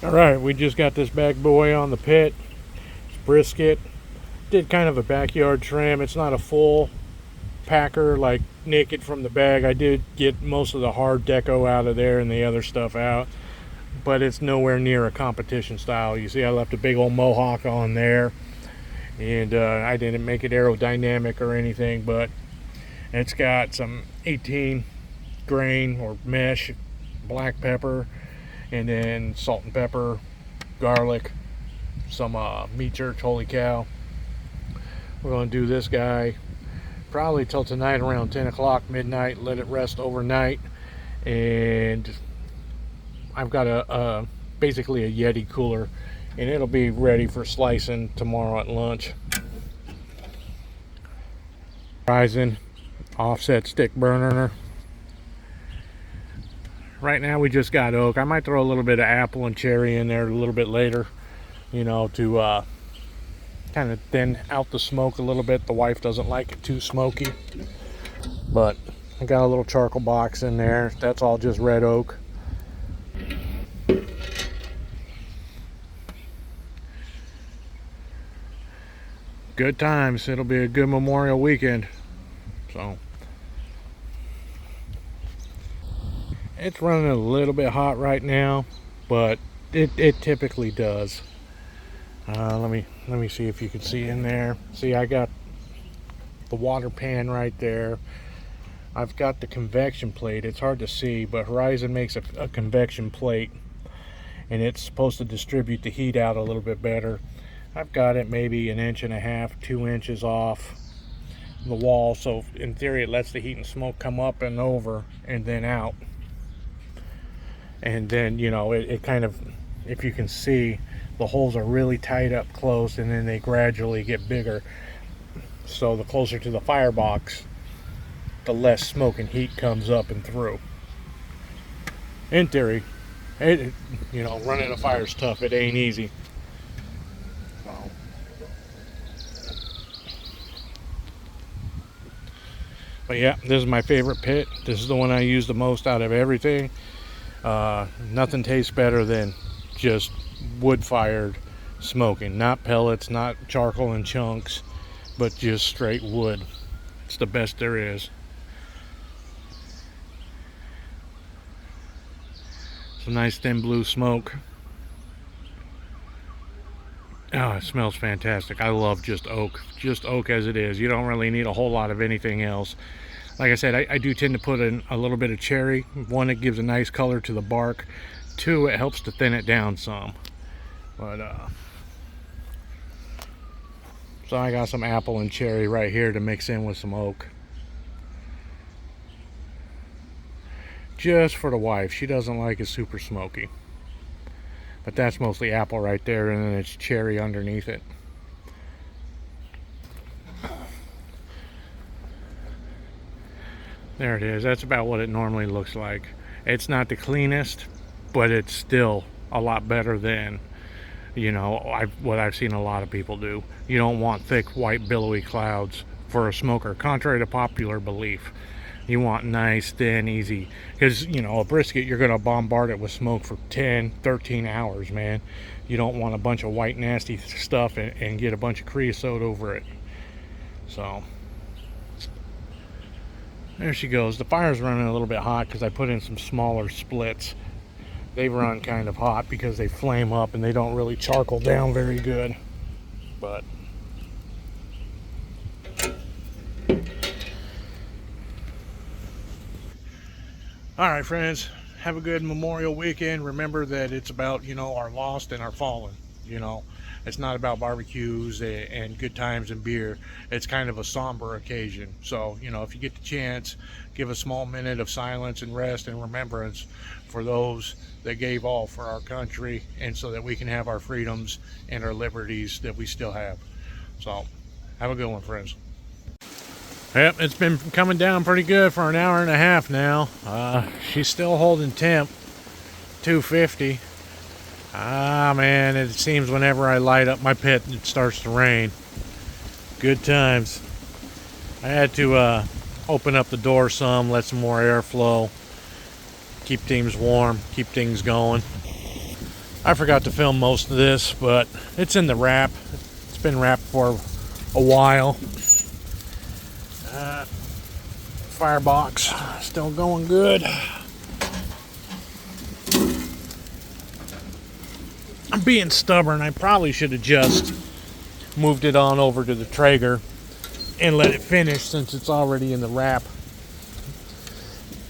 All right, we just got this bad boy on the pit. It's brisket. Did kind of a backyard trim. It's not a full packer like naked from the bag. I did get most of the hard deco out of there and the other stuff out, but it's nowhere near a competition style. You see I left a big old mohawk on there, and I didn't make it aerodynamic or anything, but it's got some 18 grain or mesh black pepper, and then salt and pepper, garlic, some meat church, holy cow. We're going to do this guy probably till tonight around 10 o'clock midnight, let it rest overnight, and I've got a basically a Yeti cooler, and it'll be ready for slicing tomorrow at lunch. Horizon offset stick burner. Right now we just got oak. I might throw a little bit of apple and cherry in there a little bit later, to kind of thin out the smoke a little bit. The wife doesn't like it too smoky, but I got a little charcoal box in there. That's all just red oak. Good times. It'll be a good Memorial weekend. So it's running a little bit hot right now, but it typically does. Let me see if you can see in there. See, I got the water pan right there. I've got the convection plate. It's hard to see, but Horizon makes a convection plate, and it's supposed to distribute the heat out a little bit better. I've got it maybe 1.5 inches, 2 inches off the wall, so in theory it lets the heat and smoke come up and over and then out. And then, it kind of, if you can see, the holes are really tight up close, and then they gradually get bigger. So the closer to the firebox, the less smoke and heat comes up and through. In theory, running a fire's tough. It ain't easy. But yeah, this is my favorite pit. This is the one I use the most out of everything. Nothing tastes better than just wood-fired smoking. Not pellets, not charcoal in chunks, but just straight wood. It's the best there is. Some nice thin blue smoke. Oh, it smells fantastic. I love just oak as it is. You don't really need a whole lot of anything else. Like I said, I do tend to put in a little bit of cherry. One, it gives a nice color to the bark. Two, it helps to thin it down some. But so I got some apple and cherry right here to mix in with some oak. Just for the wife. She doesn't like it super smoky. But that's mostly apple right there, and then it's cherry underneath it. There it is. That's about what it normally looks like. It's not the cleanest, but it's still a lot better than, what I've seen a lot of people do. You don't want thick, white, billowy clouds for a smoker, contrary to popular belief. You want nice, thin, easy. Because, a brisket, you're going to bombard it with smoke for 10, 13 hours, man. You don't want a bunch of white, nasty stuff and get a bunch of creosote over it. So there she goes. The fire's running a little bit hot because I put in some smaller splits. They run kind of hot because they flame up and they don't really charcoal down very good. But all right, friends, have a good Memorial weekend. Remember that it's about, our lost and our fallen. It's not about barbecues and good times and beer. It's kind of a somber occasion. So, if you get the chance, give a small minute of silence and rest and remembrance for those that gave all for our country, and so that we can have our freedoms and our liberties that we still have. So, have a good one, friends. Yep, it's been coming down pretty good for an hour and a half now. She's still holding temp, 250. Man, it seems whenever I light up my pit, it starts to rain. Good times. I had to open up the door some, let some more air flow, keep things warm, keep things going. I forgot to film most of this, but it's in the wrap. It's been wrapped for a while. Firebox still going good. I'm being stubborn. I probably should have just moved it on over to the Traeger and let it finish since it's already in the wrap.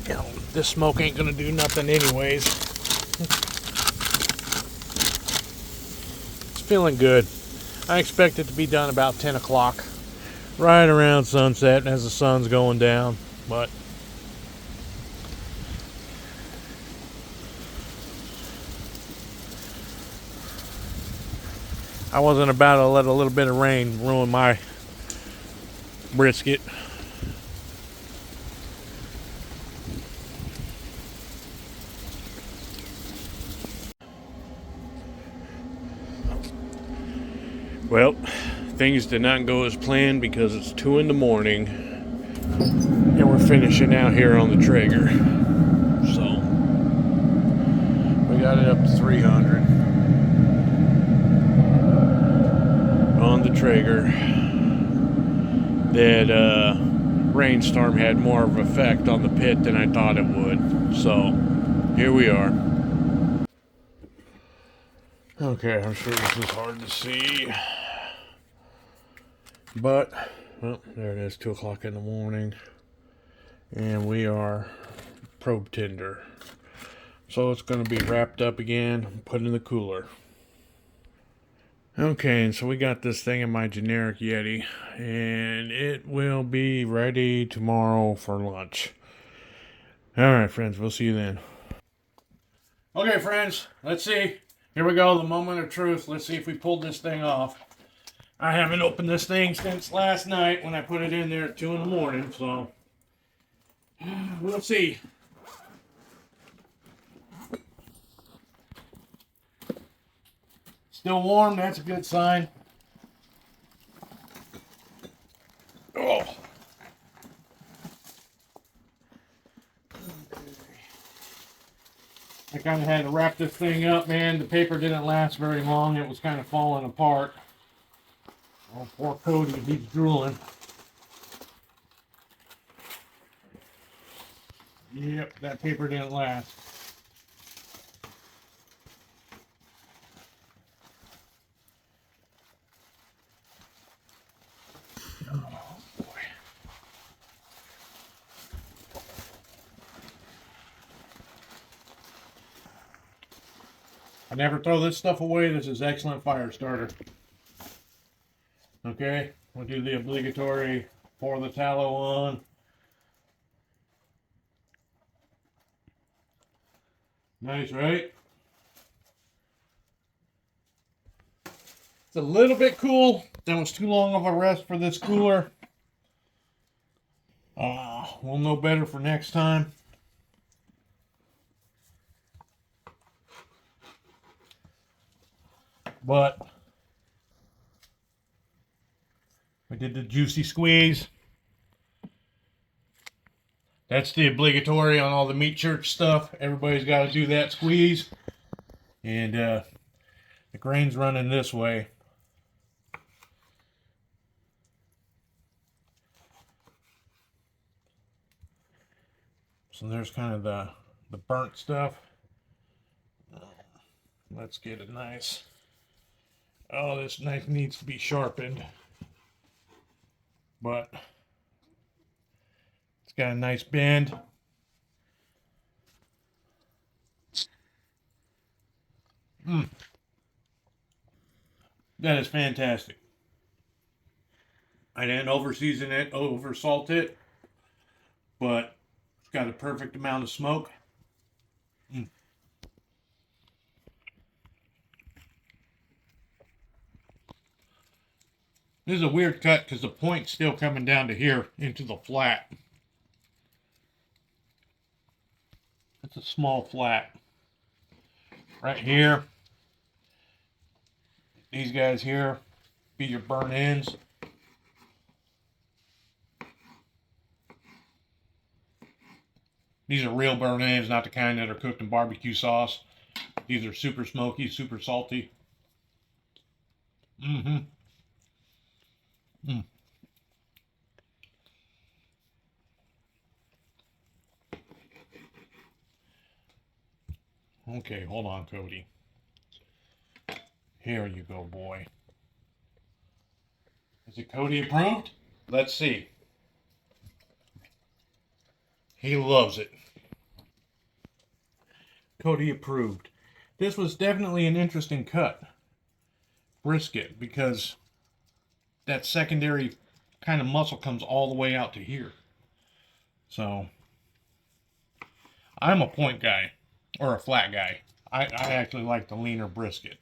You know, this smoke ain't gonna do nothing anyways. It's feeling good. I expect it to be done about 10 o'clock, right around sunset as the sun's going down. But I wasn't about to let a little bit of rain ruin my brisket. Well, things did not go as planned because it's 2 in the morning and we're finishing out here on the Traeger. So we got it up to 300 on the Traeger. That rainstorm had more of an effect on the pit than I thought it would. So here we are. Okay, I'm sure this is hard to see. But, well, there it is, 2 o'clock in the morning. And we are probe tender. So it's going to be wrapped up again, put in the cooler. Okay, and so we got this thing in my generic Yeti. And it will be ready tomorrow for lunch. Alright, friends, we'll see you then. Okay, friends, let's see. Here we go, the moment of truth. Let's see if we pulled this thing off. I haven't opened this thing since last night when I put it in there at 2 in the morning, so we'll see. Still warm, that's a good sign. Oh. I kind of had to wrap this thing up, man. The paper didn't last very long. It was kind of falling apart. Oh, poor Cody, he's drooling. Yep, that paper didn't last. Oh, boy. I never throw this stuff away. This is excellent fire starter. Okay, we'll do the obligatory pour the tallow on. Nice, right? It's a little bit cool. That was too long of a rest for this cooler. We'll know better for next time. But we did the juicy squeeze. That's the obligatory on all the meat church stuff. Everybody's got to do that squeeze. And the grain's running this way. So there's kind of the burnt stuff. Let's get it nice. Oh, this knife needs to be sharpened. But it's got a nice bend. That is fantastic. I didn't over season it, over salt it, but it's got a perfect amount of smoke. This is a weird cut because the point's still coming down to here into the flat. It's a small flat. Right here. These guys here be your burn ends. These are real burn ends, not the kind that are cooked in barbecue sauce. These are super smoky, super salty. Mm-hmm. Mm. Okay, hold on, Cody. Here you go, boy. Is it Cody approved? Let's see. He loves it. Cody approved. This was definitely an interesting cut. Brisket, because that secondary kind of muscle comes all the way out to here. So, I'm a point guy, or a flat guy. I actually like the leaner brisket.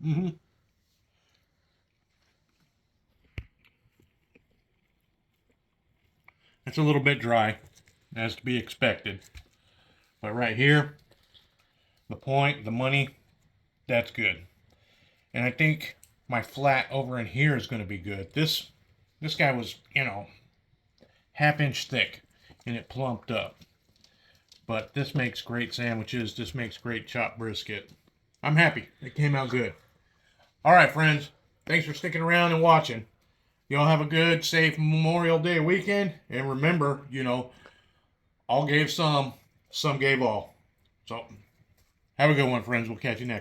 Mm-hmm. It's a little bit dry, as to be expected. But right here, the point, the money, that's good. And I think my flat over in here is going to be good. This guy was, half-inch thick, and it plumped up. But this makes great sandwiches. This makes great chopped brisket. I'm happy. It came out good. All right, friends. Thanks for sticking around and watching. Y'all have a good, safe Memorial Day weekend. And remember, all gave some gave all. So, have a good one, friends. We'll catch you next.